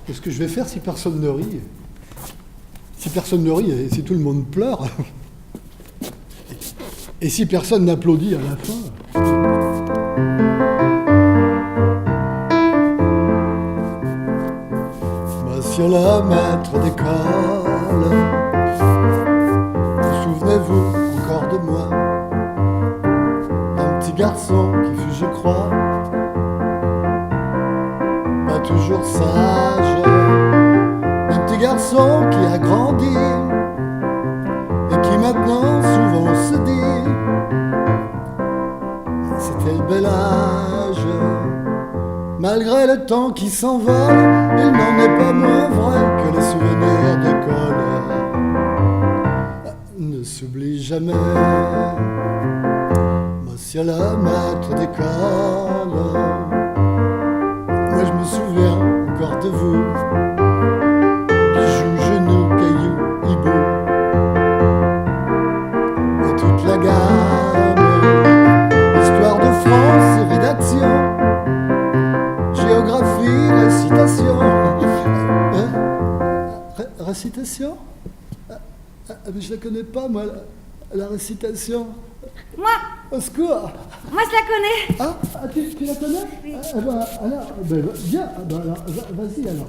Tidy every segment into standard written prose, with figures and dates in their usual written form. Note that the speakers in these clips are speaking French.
Qu'est-ce que je vais faire si personne ne rit? Si personne ne rit et si tout le monde pleure? Et si personne n'applaudit à la fin? Monsieur le maître d'école, vous souvenez-vous encore de moi? Un petit garçon qui fut, je crois, pas toujours sage. Un petit garçon qui a grandi et qui maintenant souvent se dit: c'était le bel âge. Malgré le temps qui s'envole, il n'en est pas moins vrai que les souvenirs d'école ne s'oublient jamais. Monsieur le maître d'école, moi je me souviens encore de vous. Bijoux, genoux, cailloux, hibou et toute la gamme. Histoire de France et rédaction, géographie, récitation. Récitation? Mais je la connais pas, moi, la récitation. Moi? Au secours! Moi, je la connais. Ah, tu la connais? Oui. Alors, viens. Alors, vas-y, alors.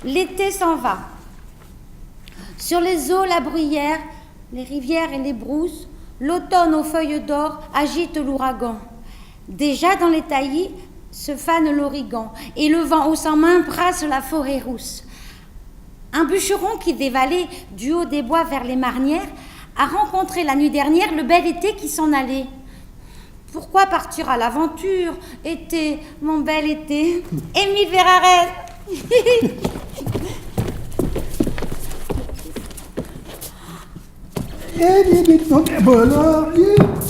L'été s'en va. Sur les eaux, la bruyère, les rivières et les brousses, l'automne aux feuilles d'or agite l'ouragan. Déjà dans les taillis se fane l'origan, et le vent haut sans main brasse la forêt rousse. Un bûcheron qui dévalait du haut des bois vers les marnières a rencontré la nuit dernière le bel été qui s'en allait. Pourquoi partir à l'aventure, été, mon bel été? Émile Ferrarès.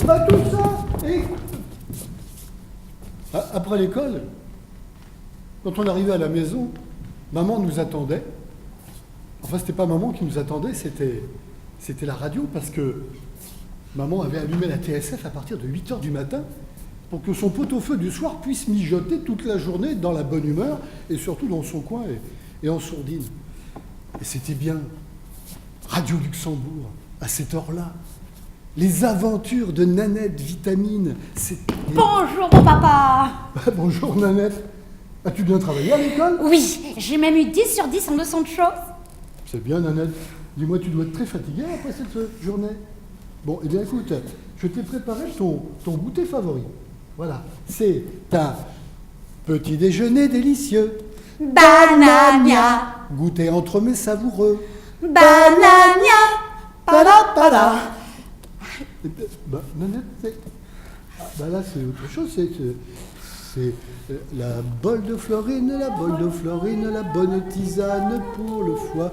Pas tout ça. Après l'école, quand on arrivait à la maison, maman nous attendait. Enfin, c'était pas maman qui nous attendait, c'était la radio, parce que maman avait allumé la TSF à partir de 8h du matin pour que son pot-au-feu du soir puisse mijoter toute la journée dans la bonne humeur et surtout dans son coin et en sourdine. Et c'était bien Radio Luxembourg, à cette heure-là. Les aventures de Nanette Vitamine. Bonjour, mon papa. Bonjour, Nanette. As-tu bien travaillé à l'école? Oui, j'ai même eu 10 sur 10 en leçon de choses. C'est bien, Nanette. Dis-moi, tu dois être très fatiguée après cette journée. Bon, eh bien, écoute, je t'ai préparé ton goûter favori. Voilà, c'est un petit déjeuner délicieux. Banania. Goûter entre mes savoureux. Banania. Pada. Nanette, là, c'est autre chose. C'est la bolle de Florine, la bonne tisane pour le foie.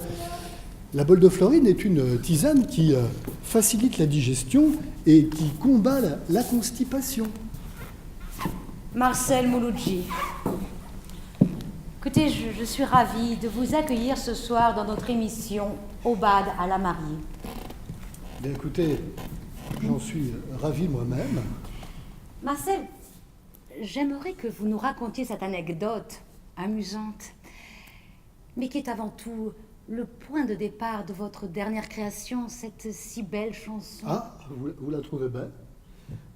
La bolle de Florine est une tisane qui facilite la digestion et qui combat la constipation. Marcel Mouloudji. Écoutez, je suis ravie de vous accueillir ce soir dans notre émission Au bad à la mariée. Bien, écoutez, j'en suis ravi moi-même. Marcel, j'aimerais que vous nous racontiez cette anecdote amusante, mais qui est avant tout le point de départ de votre dernière création, cette si belle chanson. Ah, vous la trouvez belle?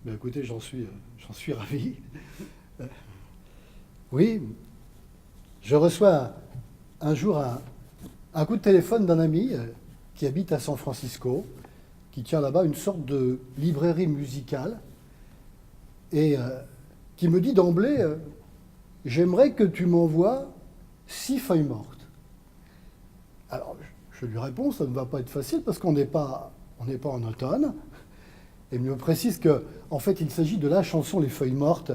Bien, écoutez, j'en suis ravi. Oui, je reçois un jour un coup de téléphone d'un ami qui habite à San Francisco, qui tient là-bas une sorte de librairie musicale, et qui me dit d'emblée j'aimerais que tu m'envoies 6 feuilles mortes. Alors, je lui réponds, ça ne va pas être facile parce qu'on n'est pas en automne. Et il me précise qu'en fait, il s'agit de la chanson Les Feuilles Mortes,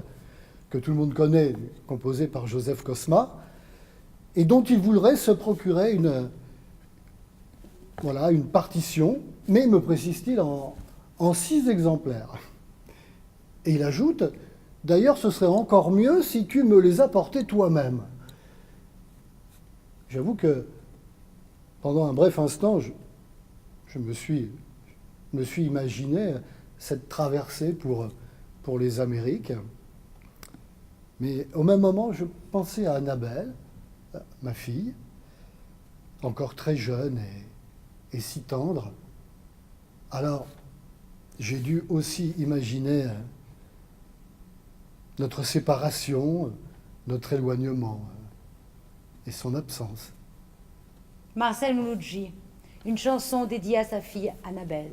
que tout le monde connaît, composée par Joseph Cosma, et dont il voudrait se procurer une partition, mais, me précise-t-il, en 6 exemplaires. Et il ajoute, d'ailleurs, ce serait encore mieux si tu me les apportais toi-même. J'avoue que pendant un bref instant, je me suis me suis imaginé cette traversée pour les Amériques. Mais au même moment, je pensais à Annabelle, ma fille, encore très jeune et si tendre. Alors, j'ai dû aussi imaginer notre séparation, notre éloignement et son absence. Marcel Mouloudji, une chanson dédiée à sa fille Annabelle.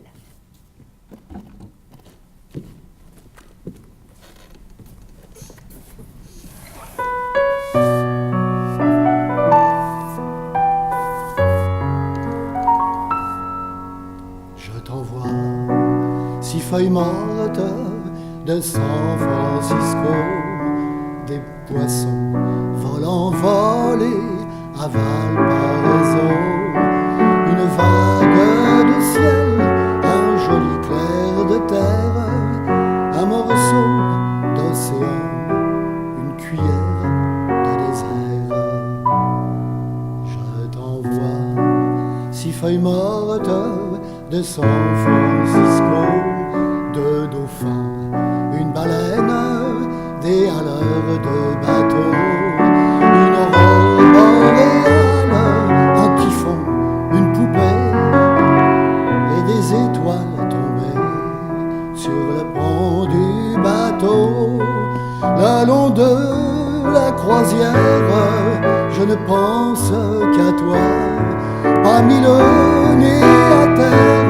Je t'envoie 6 feuilles mortes de San Francisco, des poissons volants volés à Valparaiso, une vague de ciel, un joli clair de terre, un morceau d'océan, une cuillère de désert. Je t'envoie 6 feuilles mortes de San Francisco, 2 dauphins, une baleine, des haleurs de bateau, une aurore boréale, un typhon, une poupée et des étoiles tombées sur le pont du bateau. Le long de la croisière, je ne pense qu'à toi, pas mis le nez à terre,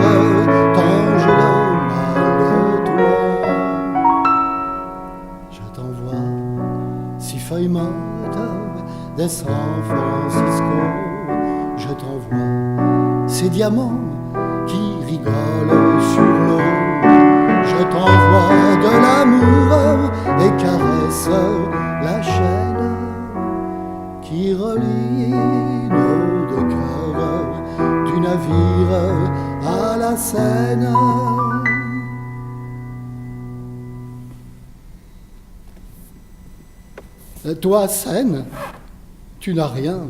tant j'ai le mal de toi. Je t'envoie 6 feuilles mortes de San Francisco, je t'envoie ces diamants qui rigolent sur l'eau. Je t'envoie de l'amour et caresse la chaîne qui relie nos 2 cœurs, du navire à la Seine. Toi, Seine, tu n'as rien.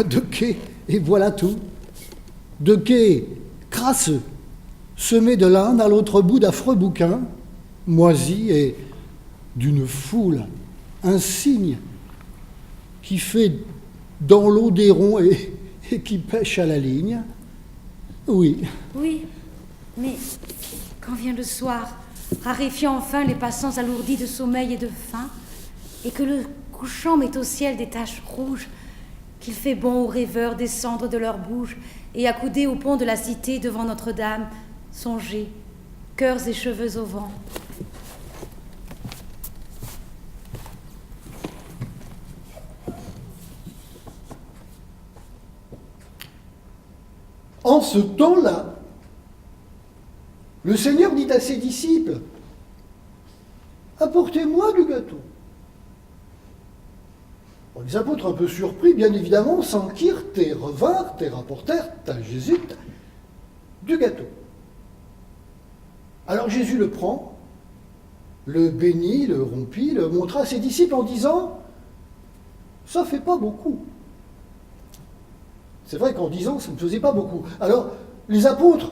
De quai, et voilà tout. De quai crasseux, semé de l'un à l'autre bout d'affreux bouquins, moisis et d'une foule insigne qui fait dans l'eau des ronds et qui pêche à la ligne. Oui. Oui, mais quand vient le soir, raréfiant enfin les passants alourdis de sommeil et de faim, et que le couchant met au ciel des taches rouges, qu'il fait bon aux rêveurs descendre de leur bouge et accoudés au pont de la cité devant Notre-Dame, songer, cœurs et cheveux au vent. En ce temps-là, le Seigneur dit à ses disciples, « Apportez-moi du gâteau. » Bon, les apôtres, un peu surpris, bien évidemment, s'enquirent et revinrent et rapportèrent à Jésus du gâteau. Alors Jésus le prend, le bénit, le rompit, le montra à ses disciples en disant « Ça fait pas beaucoup. » C'est vrai qu'en 10 ans, ça ne faisait pas beaucoup. Alors, les apôtres,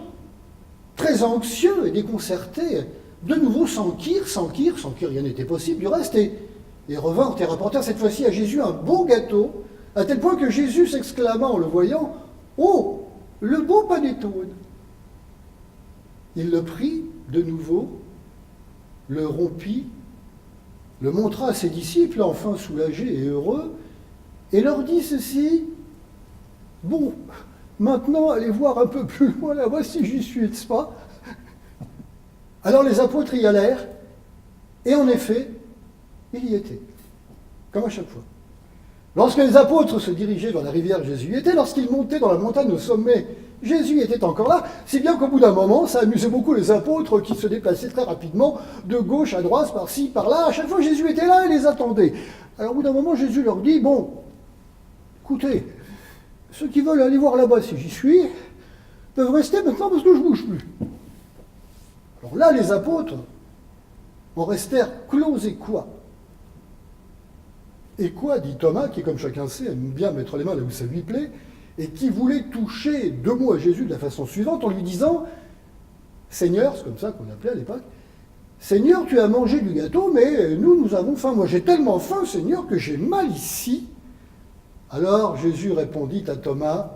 très anxieux et déconcertés, de nouveau s'enquirent, rien n'était possible du reste, et revinrent et rapportèrent cette fois-ci à Jésus un beau gâteau, à tel point que Jésus s'exclama en le voyant, « Oh, le beau panettone !» Il le prit de nouveau, le rompit, le montra à ses disciples, enfin soulagés et heureux, et leur dit ceci, « Bon, maintenant allez voir un peu plus loin là-bas si j'y suis, n'est-ce pas ?» Alors les apôtres y allèrent, et en effet, il y était, comme à chaque fois. Lorsque les apôtres se dirigeaient vers la rivière, Jésus y était. Lorsqu'ils montaient dans la montagne au sommet, Jésus était encore là. Si bien qu'au bout d'un moment, ça amusait beaucoup les apôtres qui se déplaçaient très rapidement, de gauche à droite, par-ci, par-là. À chaque fois, Jésus était là et les attendait. Alors au bout d'un moment, Jésus leur dit, « Bon, écoutez, ceux qui veulent aller voir là-bas si j'y suis, peuvent rester maintenant parce que je ne bouge plus. » Alors là, les apôtres en restèrent clos et quoi. Et quoi, dit Thomas, qui, comme chacun sait, aime bien mettre les mains là où ça lui plaît, et qui voulait toucher 2 mots à Jésus de la façon suivante en lui disant « Seigneur, c'est comme ça qu'on appelait à l'époque, Seigneur, tu as mangé du gâteau, mais nous avons faim. Moi, j'ai tellement faim, Seigneur, que j'ai mal ici. Alors Jésus répondit à Thomas,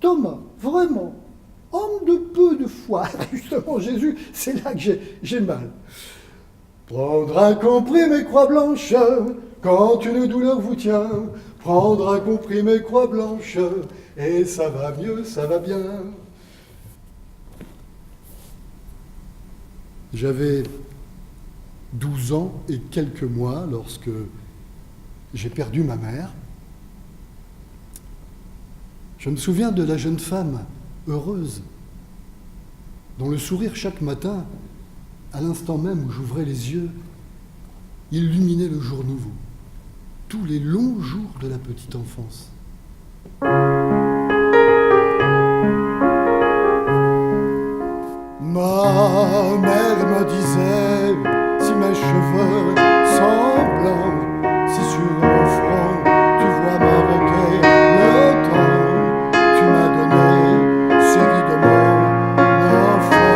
Thomas, vraiment, homme de peu de foi. Justement, Jésus, c'est là que j'ai mal. Prendre un comprimé croix blanche, quand une douleur vous tient. Prendre un comprimé croix blanche, et ça va mieux, ça va bien. J'avais 12 ans et quelques mois lorsque j'ai perdu ma mère. Je me souviens de la jeune femme heureuse, dont le sourire chaque matin, à l'instant même où j'ouvrais les yeux, illuminait le jour nouveau, tous les longs jours de la petite enfance. Ma mère me disait, si mes cheveux sont blancs, si sur mon front tu vois marquer le temps, tu m'as donné, chérie de mon enfant.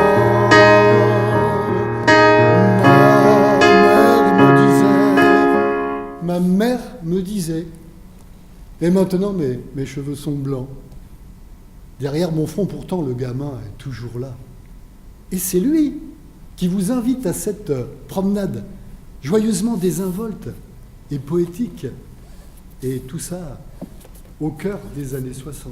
Ma mère me disait, et maintenant mes cheveux sont blancs. Derrière mon front, pourtant, le gamin est toujours là. Et c'est lui qui vous invite à cette promenade joyeusement désinvolte et poétique. Et tout ça au cœur des années 60.